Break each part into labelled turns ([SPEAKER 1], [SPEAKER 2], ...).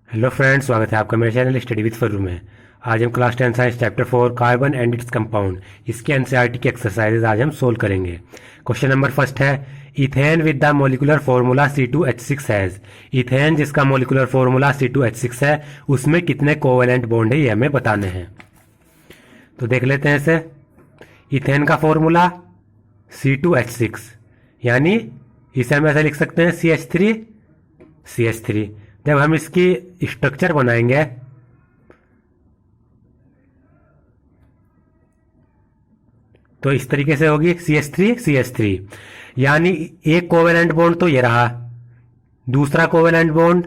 [SPEAKER 1] Hello friends, स्वागत है आपका मेरे चैनल स्टडी विद फरू में। आज हम class 10 science chapter 4 carbon and its compound इसके एनसीईआरटी की एक्सरसाइजेज आज हम सोल्व करेंगे। क्वेश्चन नंबर फर्स्ट है, ethane with the molecular formula C2H6 has. Ethane जिसका मोलिकुलर फार्मूला C2H6 है उसमें कितने कोवेलेंट बॉन्ड है ये हमें बताने हैं। तो देख लेते हैं इसे। इथेन का फॉर्मूला C2H6, यानी इसे हम ऐसे लिख सकते हैं CH3। जब हम इसकी स्ट्रक्चर बनाएंगे तो इस तरीके से होगी CH3, यानी एक कोवेलेंट बॉन्ड तो ये रहा, दूसरा कोवेलेंट बॉन्ड,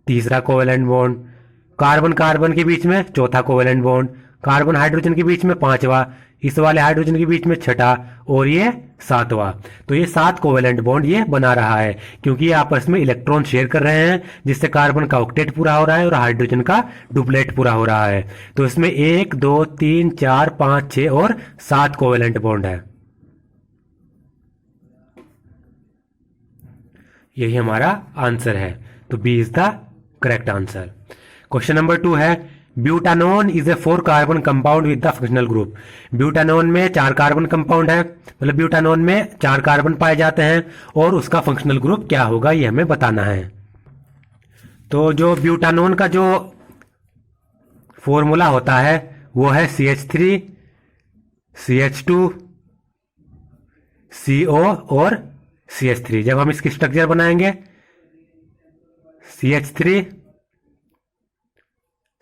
[SPEAKER 1] तीसरा कोवेलेंट बॉन्ड, कार्बन कार्बन के बीच में चौथा कोवेलेंट बॉन्ड, कार्बन हाइड्रोजन के बीच में पांचवा, इस वाले हाइड्रोजन के बीच में छठा और ये सातवां। तो ये 7 कोवेलेंट बॉन्ड ये बना रहा है क्योंकि ये आपस में इलेक्ट्रॉन शेयर कर रहे हैं, जिससे कार्बन का ऑक्टेट पूरा हो रहा है और हाइड्रोजन का डुप्लेट पूरा हो रहा है। तो इसमें 1 2 3 4 5 6 और 7 कोवेलेंट बॉन्ड है। यही हमारा आंसर है। तो B is the correct answer. Question number 2 है, butanone is a 4 carbon compound with the functional group. Butanone में 4 कार्बन कंपाउंड है, मतलब ब्यूटानोन में 4 कार्बन पाए जाते हैं और उसका फंक्शनल ग्रुप क्या होगा ये हमें बताना है। तो जो ब्यूटानोन का जो फॉर्मूला होता है वो है CH3 CH2 CO और CH3। जब हम इसकी स्ट्रक्चर बनाएंगे CH3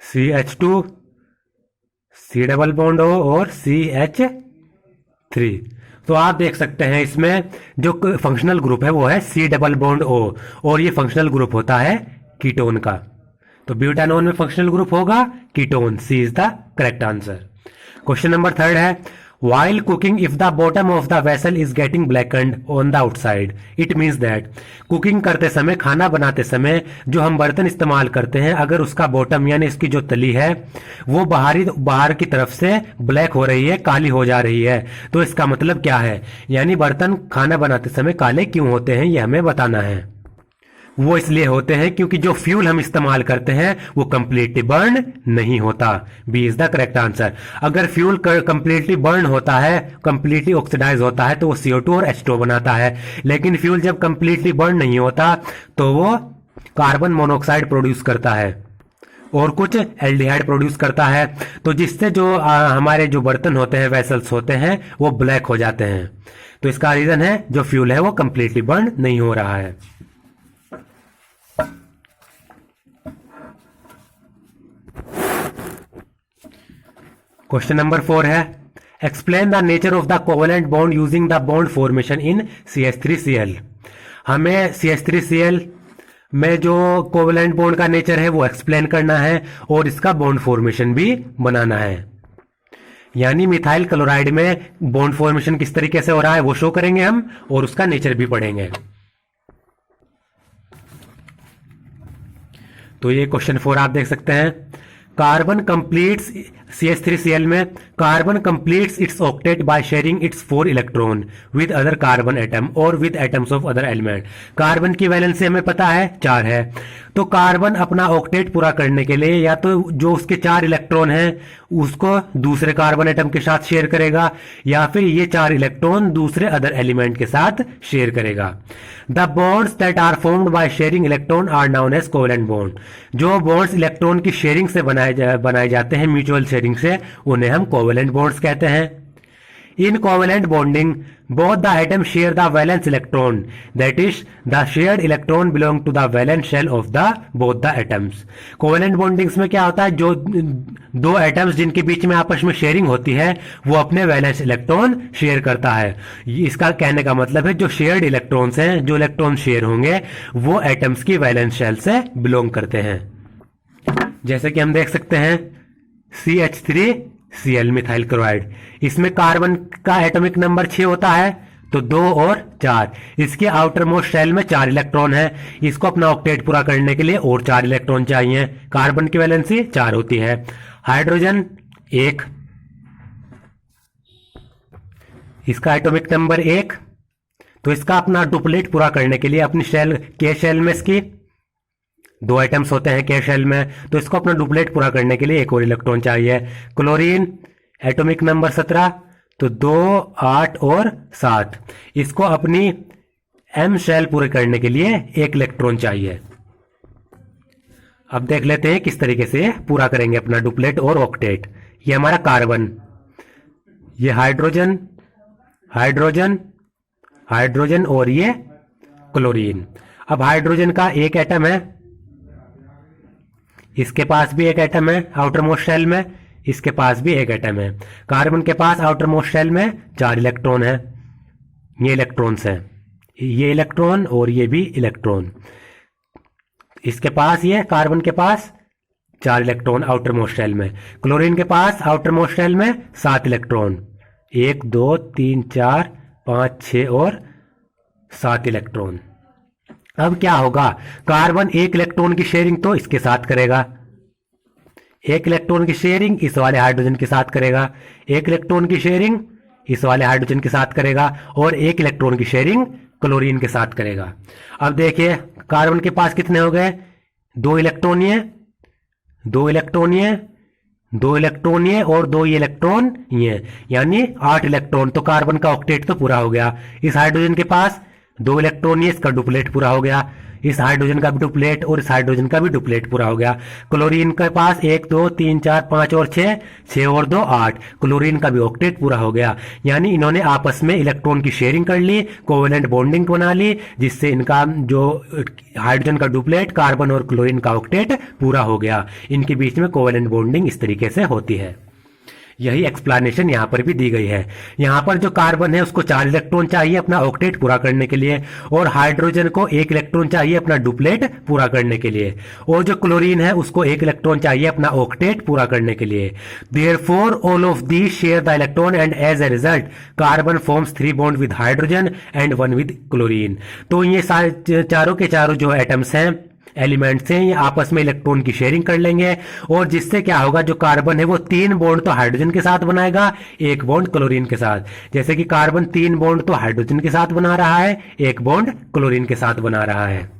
[SPEAKER 1] CH2 C double bond O और CH3। तो आप देख सकते हैं इसमें जो फंक्शनल ग्रुप है वो है C डबल बॉन्ड O और ये फंक्शनल ग्रुप होता है कीटोन का। तो ब्यूटानोन में फंक्शनल ग्रुप होगा ketone. C is the correct answer. Question number 3 है, While cooking, if the bottom of the vessel is getting blackened on the outside, it means that cooking करते समय, खाना बनाते समय जो हम बर्तन इस्तेमाल करते हैं, अगर उसका बॉटम यानी इसकी जो तली है वो बाहर की तरफ से ब्लैक हो रही है, काली हो जा रही है, तो इसका मतलब क्या है, यानी बर्तन खाना बनाते समय काले क्यों होते हैं ये हमें बताना है। वो इसलिए होते हैं क्योंकि जो फ्यूल हम इस्तेमाल करते हैं वो कंप्लीटली बर्न नहीं होता। B is the correct answer. अगर फ्यूल कंप्लीटली बर्न होता है, कंप्लीटली ऑक्सीडाइज होता है तो वो CO2 और H2 बनाता है, लेकिन फ्यूल जब कंप्लीटली बर्न नहीं होता तो वो कार्बन मोनोऑक्साइड प्रोड्यूस करता है और कुछ एल्डिहाइड प्रोड्यूस करता है, तो जिससे जो हमारे जो बर्तन होते हैं, वेसल्स होते हैं, वो ब्लैक हो जाते हैं। तो इसका रीजन है जो फ्यूल है वो कंप्लीटली बर्न नहीं हो रहा है। क्वेश्चन नंबर 4 है, explain the nature of the covalent bond using the bond formation in CH3Cl। हमें CH3Cl में जो कोवेलेंट बॉन्ड का नेचर है वो एक्सप्लेन करना है और इसका बॉन्ड फॉर्मेशन भी बनाना है। यानी मिथाइल क्लोराइड में बॉन्ड फॉर्मेशन किस तरीके से हो रहा है वो शो करेंगे हम और उसका नेचर भी पढ़ेंगे। तो ये क्वेश्चन 4 आप देख सकते हैं। कार्बन कंप्लीट्स CH3Cl में carbon completes its octet by sharing its 4 electron with other carbon atom और with atoms of other element. Carbon की वैलेंसी हमें पता है 4 है, तो कार्बन अपना ऑक्टेट पूरा करने के लिए या तो जो उसके 4 इलेक्ट्रॉन हैं उसको दूसरे कार्बन एटम के साथ शेयर करेगा या फिर ये 4 इलेक्ट्रॉन दूसरे अदर एलिमेंट के साथ शेयर करेगा। The bonds that are formed by sharing electron are known as covalent bond. जो बॉन्ड्स इलेक्ट्रॉन की शेयरिंग से बनाए जाते हैं, म्यूचुअल शेयरिंग से, उन्हें हम कोवेलेंट बॉन्ड्स कहते हैं। In covalent bonding, both the atoms share the valence electron. That is, the shared electron belong to the valence shell of the both the atoms. Covalent bondings में क्या होता है, जो 2 एटम्स जिनके बीच में आपस में शेयरिंग होती है वो अपने वैलेंस इलेक्ट्रॉन शेयर करता है। इसका कहने का मतलब है जो शेयर्ड इलेक्ट्रॉन्स हैं, जो इलेक्ट्रॉन शेयर होंगे वो एटम्स की वैलेंस शेल से बिलोंग करते हैं। जैसे कि हम देख सकते हैं CH3Cl मिथाइल क्लोराइड, इसमें कार्बन का एटॉमिक नंबर 6 होता है, तो 2 और 4। इसके आउटर मोस्ट शेल में 4 इलेक्ट्रॉन है, इसको अपना ऑक्टेट पूरा करने के लिए और 4 इलेक्ट्रॉन चाहिए। कार्बन की वैलेंसी 4 होती है। हाइड्रोजन 1, इसका एटॉमिक नंबर 1, तो इसका अपना डुप्लेट पूरा करने के लिए अपनी शेल के शेल में इसकी दो एटम्स होते हैं के शेल में, तो इसको अपना डुप्लेट पूरा करने के लिए एक और इलेक्ट्रॉन चाहिए। क्लोरीन एटॉमिक नंबर 17, तो 2, 8 और 7, इसको अपनी एम शेल पूरे करने के लिए एक इलेक्ट्रॉन चाहिए। अब देख लेते हैं किस तरीके से पूरा करेंगे अपना डुप्लेट और ऑक्टेट। ये हमारा कार्बन, ये हाइड्रोजन, हाइड्रोजन, हाइड्रोजन और ये क्लोरीन। अब हाइड्रोजन का एक एटम है, इसके पास भी एक एटम है आउटर मोस्ट शेल में, इसके पास भी एक एटम है। कार्बन के पास आउटर मोस्ट शेल में 4 इलेक्ट्रॉन है, ये इलेक्ट्रॉन्स हैं, ये इलेक्ट्रॉन और ये भी इलेक्ट्रॉन। इसके पास, ये कार्बन के पास 4 इलेक्ट्रॉन आउटर मोस्ट शेल में। क्लोरीन के पास आउटर मोस्ट शेल में 7 इलेक्ट्रॉन, 1 2 3 4 5 6 और 7 इलेक्ट्रॉन। अब क्या होगा, कार्बन एक इलेक्ट्रॉन की शेयरिंग तो इसके साथ करेगा, एक इलेक्ट्रॉन की शेयरिंग इस वाले हाइड्रोजन के साथ करेगा, एक इलेक्ट्रॉन की शेयरिंग इस वाले हाइड्रोजन के साथ करेगा और एक इलेक्ट्रॉन की शेयरिंग क्लोरीन के साथ करेगा। अब देखिए कार्बन के पास कितने हो गए, 2 इलेक्ट्रॉन ये, 2 इलेक्ट्रॉन ये, 2 इलेक्ट्रॉन ये और 2 इलेक्ट्रॉन ये, यानी 8 इलेक्ट्रॉन। तो कार्बन का ऑक्टेट तो पूरा हो गया। इस हाइड्रोजन के पास 2 इलेक्ट्रॉन ये, इसका डुप्लेट पूरा हो गया। इस हाइड्रोजन का भी डुप्लेट और इस हाइड्रोजन का भी डुप्लेट पूरा हो गया। क्लोरीन के पास 1 2 3 4 5 और 6, 6 और 2 8, क्लोरीन का भी ऑक्टेट पूरा हो गया। यानी इन्होंने आपस में इलेक्ट्रॉन की शेयरिंग कर ली, कोवेलेंट बॉन्डिंग बना ली, जिससे इनका जो हाइड्रोजन का डुप्लेट, कार्बन और क्लोरीन का ऑक्टेट पूरा हो गया। इनके बीच में कोवेलेंट बॉन्डिंग इस तरीके से होती है। यही एक्सप्लेनेशन यहां पर भी दी गई है। यहां पर जो कार्बन है उसको 4 इलेक्ट्रॉन चाहिए अपना ऑक्टेट पूरा करने के लिए, और हाइड्रोजन को 1 इलेक्ट्रॉन चाहिए अपना डुप्लेट पूरा करने के लिए, और जो क्लोरीन है उसको 1 इलेक्ट्रॉन चाहिए अपना ऑक्टेट पूरा करने के लिए। Therefore all of these share the electron and as a result carbon forms 3 bond with hydrogen and 1 with chlorine. तो ये चारों के चारों जो एटम्स हैं, एलिमेंट्स हैं, ये आपस में इलेक्ट्रॉन की शेयरिंग कर लेंगे, और जिससे क्या होगा, जो कार्बन है वो 3 बॉन्ड तो हाइड्रोजन के साथ बनाएगा, 1 बॉन्ड क्लोरीन के साथ। जैसे कि कार्बन 3 बॉन्ड तो हाइड्रोजन के साथ बना रहा है, 1 बॉन्ड क्लोरीन के साथ बना रहा है।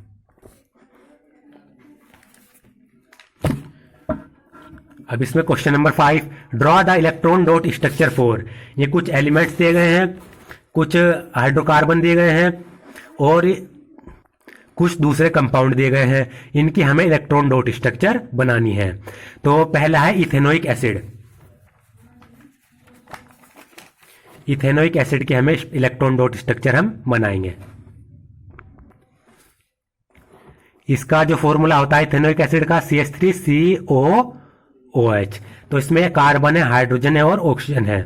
[SPEAKER 1] अब इसमें question number 5, draw the electron dot structure 4। ये कुछ एलिमेंट्स दिए गए हैं, कुछ हाइड्रोकार्बन दिए गए हैं और कुछ दूसरे कंपाउंड दिए गए हैं। इनकी हमें इलेक्ट्रॉन डॉट स्ट्रक्चर बनानी है। तो पहला है इथेनोइक एसिड। इथेनोइक एसिड की हमें इलेक्ट्रॉन डॉट स्ट्रक्चर हम बनाएंगे। इसका जो फॉर्मूला होता है इथेनोइक एसिड का CH3COOH। तो इसमें कार्बन है, हाइड्रोजन है और ऑक्सीजन है।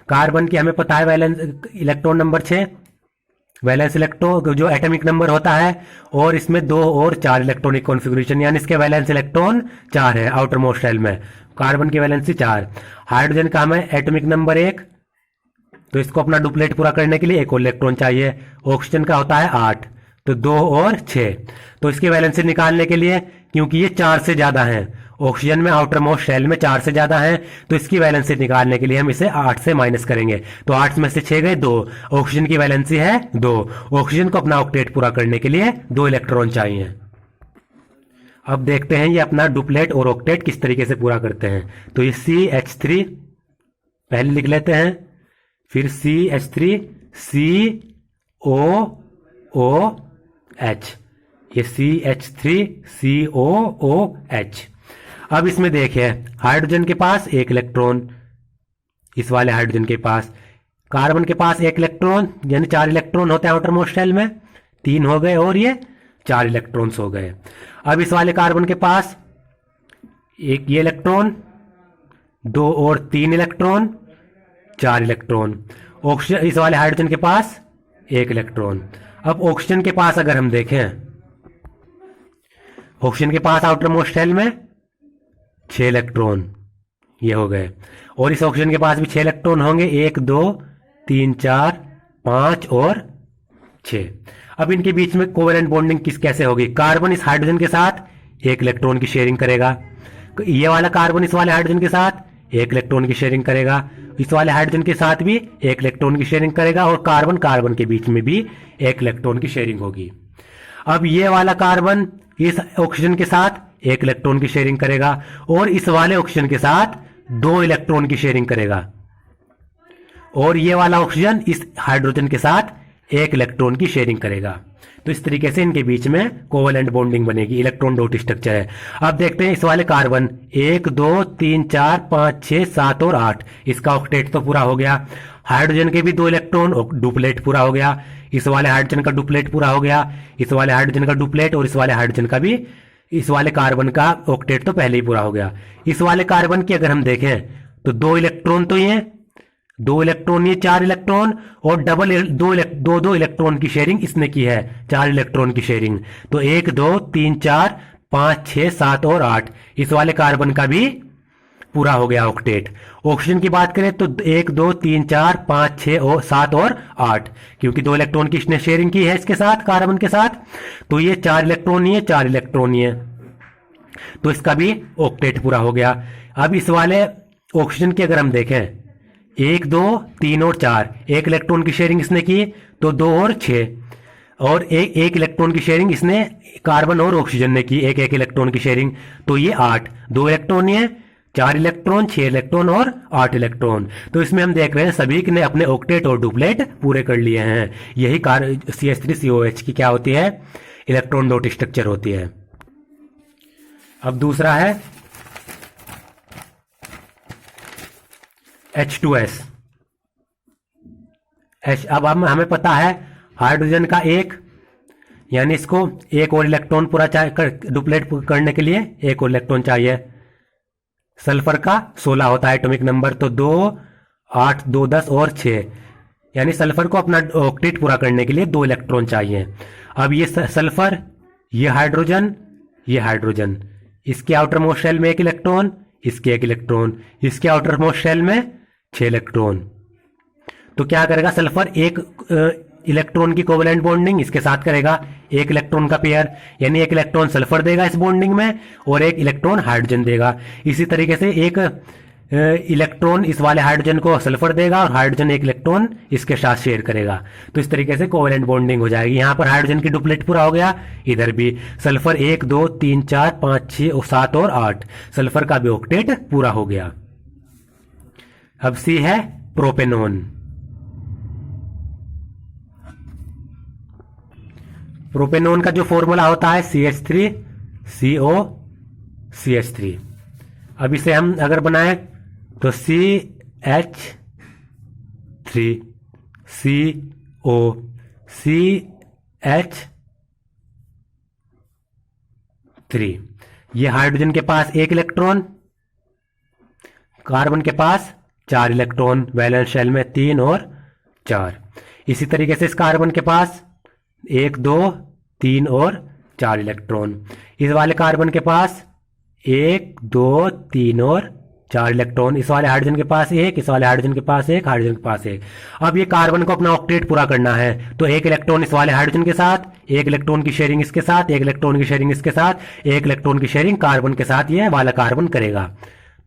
[SPEAKER 1] कार्बन की हमें पता है valence electron number 6, valence electron जो एटॉमिक नंबर होता है, और इसमें 2 और 4 इलेक्ट्रॉनिक कॉन्फ़िगरेशन, यानी इसके वैलेंस इलेक्ट्रॉन 4 है आउटर मोस्ट शेल में। कार्बन की वैलेंसी 4। हाइड्रोजन का हमें एटॉमिक नंबर 1, तो इसको अपना डुप्लेट पूरा करने के लिए 1 और इलेक्ट्रॉन चाहिए। ऑक्सीजन का होता है 8, तो 2 और 6। तो इसकी वैलेंसी निकालने के लिए, क्योंकि ये 4 से ज्यादा है, ऑक्सीजन में आउटर मोस्ट शेल में 4 से ज्यादा है, तो इसकी वैलेंसी निकालने के लिए हम इसे 8 से माइनस करेंगे। तो 8 में से 6 गए 2, ऑक्सीजन की वैलेंसी है 2। ऑक्सीजन को अपना ऑक्टेट पूरा करने के लिए 2 इलेक्ट्रॉन चाहिए। अब देखते हैं ये अपना डुप्लेट और ऑक्टेट किस तरीके से पूरा करते हैं। तो ये CH3 पहले लिख लेते हैं, फिर CH3 COOH, ये CH3 COOH। अब इसमें देखिए हाइड्रोजन के पास 1 इलेक्ट्रॉन, इस वाले हाइड्रोजन के पास, कार्बन के पास 1 इलेक्ट्रॉन, यानी 4 इलेक्ट्रॉन होते हैं आउटर मोस्ट शेल में, 3 हो गए और ये 4 इलेक्ट्रॉन्स हो गए। अब इस वाले कार्बन के पास 1 ये इलेक्ट्रॉन, 2 और 3 इलेक्ट्रॉन, 4 इलेक्ट्रॉन। ऑक्सीजन, इस वाले हाइड्रोजन के पास 1 इलेक्ट्रॉन। अब ऑक्सीजन के पास अगर हम देखें, ऑक्सीजन के पास आउटर मोस्ट शेल में 6 इलेक्ट्रॉन, ये हो गए, और इस ऑक्सीजन के पास भी 6 इलेक्ट्रॉन होंगे, 1 2 3 4 5 और 6। अब इनके बीच में कोवेलेंट बॉन्डिंग कैसे होगी? कार्बन इस हाइड्रोजन के साथ 1 इलेक्ट्रॉन की शेयरिंग करेगा, ये वाला कार्बन इस वाले हाइड्रोजन के साथ 1 इलेक्ट्रॉन की शेयरिंग करेगा, इस वाले हाइड्रोजन के साथ भी 1 इलेक्ट्रॉन की शेयरिंग करेगा, और कार्बन कार्बन के बीच में भी 1 इलेक्ट्रॉन की शेयरिंग होगी। अब ये वाला कार्बन इस ऑक्सीजन के साथ एक इलेक्ट्रॉन की शेयरिंग करेगा और इस वाले ऑक्सीजन के साथ 2 इलेक्ट्रॉन की शेयरिंग करेगा, और ये वाला ऑक्सीजन इस हाइड्रोजन के साथ एक इलेक्ट्रॉन की शेयरिंग करेगा। तो इस तरीके से इनके बीच में कोवेलेंट बॉन्डिंग बनेगी, इलेक्ट्रॉन डॉट स्ट्रक्चर है। अब देखते हैं इस वाले कार्बन 1 2 3 4 5 6 7 और 8, इसका ऑक्टेट तो पूरा हो गया। हाइड्रोजन के भी 2 इलेक्ट्रॉन, डुप्लेट पूरा हो गया। इस वाले हाइड्रोजन का डुप्लेट पूरा हो गया, इस वाले हाइड्रोजन का डुप्लेट, और इस वाले हाइड्रोजन का भी, इस वाले कार्बन का ऑक्टेट तो पहले ही पूरा हो गया। इस वाले कार्बन की अगर हम देखें तो 2 इलेक्ट्रॉन तो ये 2 इलेक्ट्रॉन, ये 4 इलेक्ट्रॉन, और डबल दो इलेक्ट्रॉन की शेयरिंग इसने की है, 4 इलेक्ट्रॉन की शेयरिंग। तो 1 2 3 4 5 6 7 और 8, इस वाले कार्बन का भी पूरा हो गया ऑक्टेट। ऑक्सीजन की बात करें तो 1 2 3 4 5 6 और 7 और 8, क्योंकि 2 इलेक्ट्रॉन की इसने शेयरिंग की है इसके साथ, कार्बन के साथ, तो ये 4 इलेक्ट्रॉन ही है, 4 इलेक्ट्रॉन ही है, तो इसका भी ऑक्टेट पूरा हो गया। अब इस वाले ऑक्सीजन की अगर हम देखें 1 2 3 और 4, एक इलेक्ट्रॉन की शेयरिंग इसने की, तो 2 और 6, और एक इलेक्ट्रॉन की शेयरिंग इसने कार्बन और ऑक्सीजन ने की, एक इलेक्ट्रॉन की शेयरिंग, तो ये 8, 2 इलेक्ट्रॉन है, 4 इलेक्ट्रॉन, 6 इलेक्ट्रॉन और 8 इलेक्ट्रॉन। तो इसमें हम देख रहे हैं सभी ने अपने ऑक्टेट और डुप्लेट पूरे कर लिए हैं। यही CH3COH की क्या होती है, इलेक्ट्रॉन डॉट स्ट्रक्चर होती है। अब दूसरा है H2S। अब हमें पता है हाइड्रोजन का एक, यानी इसको एक और इलेक्ट्रॉन पूरा डुप्लेट करने के लिए एक और इलेक्ट्रॉन चाहिए। सल्फर का 16 होता है एटॉमिक नंबर, तो 2 8 2 10 और 6, यानी सल्फर को अपना ऑक्टेट पूरा करने के लिए 2 इलेक्ट्रॉन चाहिए। अब ये सल्फर, ये हाइड्रोजन, ये हाइड्रोजन, इसके आउटर मोस्ट शेल में 1 इलेक्ट्रॉन, इसके 1 इलेक्ट्रॉन, इसके आउटर मोस्ट शेल में 6 इलेक्ट्रॉन। तो क्या करेगा सल्फर, एक इलेक्ट्रॉन की कोवेलेंट बॉन्डिंग इसके साथ करेगा, 1 इलेक्ट्रॉन का पेयर, यानी 1 इलेक्ट्रॉन सल्फर देगा इस बॉन्डिंग में और 1 इलेक्ट्रॉन हाइड्रोजन देगा। इसी तरीके से एक इलेक्ट्रॉन इस वाले हाइड्रोजन को सल्फर देगा और हाइड्रोजन 1 इलेक्ट्रॉन इसके साथ शेयर करेगा। तो इस तरीके से कोवेलेंट बॉन्डिंग हो जाएगी। यहां पर हाइड्रोजन की डुप्लेट पूरा हो गया, इधर भी सल्फर 1 2 3 4 5 6 और 7 और 8, सल्फर का भी ऑक्टेट पूरा हो गया। अब सी है प्रोपेनॉन। प्रोपेनॉन का जो फॉर्मूला होता है CH3COCH3। अब इसे हम अगर बनाए तो CH3CO, ये हाइड्रोजन के पास 1 इलेक्ट्रॉन, कार्बन के पास 4 इलेक्ट्रॉन, वैलेंस शेल में 3 और 4। इसी तरीके से इस कार्बन के पास 1 2 3 और 4 इलेक्ट्रॉन, इस वाले कार्बन के पास 1 2 3 और 4 इलेक्ट्रॉन, इस वाले हाइड्रोजन के पास 1, इस वाले हाइड्रोजन के पास 1, हाइड्रोजन के पास 1। अब ये कार्बन को अपना ऑक्टेट पूरा करना है, तो 1 इलेक्ट्रॉन इस वाले हाइड्रोजन के साथ, 1 इलेक्ट्रॉन की शेयरिंग इसके साथ, 1 इलेक्ट्रॉन की शेयरिंग इसके साथ, 1 इलेक्ट्रॉन की शेयरिंग कार्बन के साथ ये वाला कार्बन करेगा।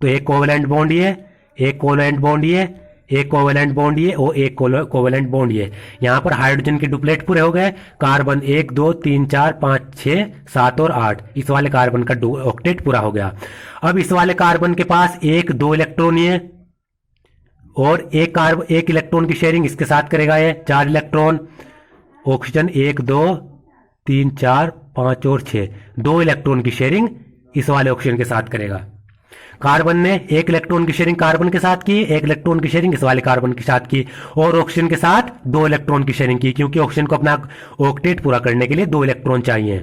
[SPEAKER 1] तो एक कोवेलेंट बॉन्ड ये, एक कोवेलेंट बॉन्ड ये, एक कोवेलेंट बॉन्ड ये और एक कोवेलेंट बॉन्ड ये। यहां पर हाइड्रोजन के डुप्लेट पूरे हो गए, कार्बन 1 2 3 4 5 6 7 और 8, इस वाले कार्बन का ऑक्टेट पूरा हो गया। अब इस वाले कार्बन के पास 1 2 इलेक्ट्रॉन ये और एक इलेक्ट्रॉन की शेयरिंग इसके साथ करेगा ये, 4 इलेक्ट्रॉन। ऑक्सीजन 1 2 3 4 5 और 6, 2 इलेक्ट्रॉन की शेयरिंग इस वाले ऑक्सीजन के साथ करेगा। कार्बन ने 1 इलेक्ट्रॉन की शेयरिंग कार्बन के साथ की, 1 इलेक्ट्रॉन की शेयरिंग इस वाले कार्बन के साथ की, और ऑक्सीजन के साथ 2 इलेक्ट्रॉन की शेयरिंग की, क्योंकि ऑक्सीजन को अपना ऑक्टेट पूरा करने के लिए 2 इलेक्ट्रॉन चाहिए।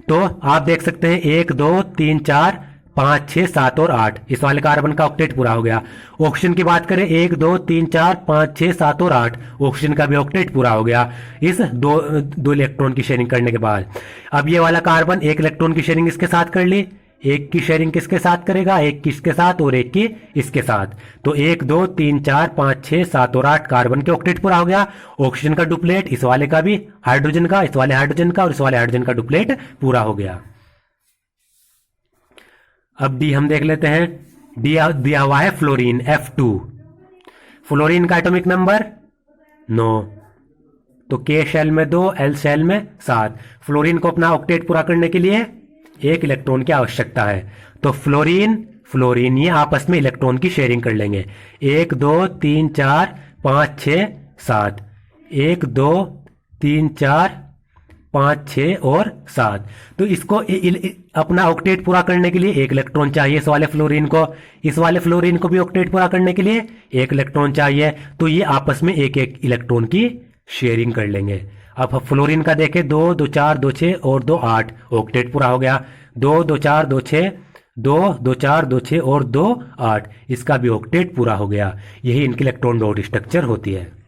[SPEAKER 1] तो आप देख सकते हैं 1 2 3 4 5 6 7 और 8, इस वाले कार्बन का ऑक्टेट पूरा हो गया। ऑक्सीजन की बात करें 1 2 3 4 5 6 7 और 8, ऑक्सीजन का भी ऑक्टेट पूरा हो गया इस दो इलेक्ट्रॉन की शेयरिंग करने के बाद। अब ये वाला कार्बन 1 इलेक्ट्रॉन की शेयरिंग इसके साथ कर ली, 1 की शेयरिंग किसके साथ करेगा, 1 की इसके साथ और 1 की इसके साथ। तो 1 2 3 4 5 6 7 और 8 कार्बन के ऑक्टेट पूरा हो गया। ऑक्सीजन का डुप्लेट इस वाले का भी, हाइड्रोजन का, इस वाले हाइड्रोजन का और इस वाले हाइड्रोजन का डुप्लेट पूरा हो गया। अब डी हम देख लेते हैं। डी दिया हुआ है फ्लोरीन F2। फ्लोरीन का एटॉमिक नंबर 9, तो K शेल में 2, L शेल में 7। फ्लोरीन को अपना ऑक्टेट पूरा करने के लिए 1 इलेक्ट्रॉन की आवश्यकता है। तो फ्लोरीन फ्लोरीन ये आपस में इलेक्ट्रॉन की शेयरिंग कर लेंगे। 1 2 3 4 5 6 7, 1 2 3 4 5 6 और 7। तो इसको अपना ऑक्टेट पूरा करने के लिए 1 इलेक्ट्रॉन चाहिए। इस वाले फ्लोरीन को, इस वाले फ्लोरीन को भी ऑक्टेट पूरा करने के लिए 1 इलेक्ट्रॉन चाहिए। तो ये आपस में 1 इलेक्ट्रॉन की शेयरिंग कर लेंगे। अब फ्लोरीन का देखें, 2 2 4 2 6 और 2 8, ऑक्टेट पूरा हो गया। 2 2 4 2 6, 2 2 4 2 6 और 2 8, इसका भी ऑक्टेट पूरा हो गया। यही इनकी इलेक्ट्रॉन डॉट स्ट्रक्चर होती है।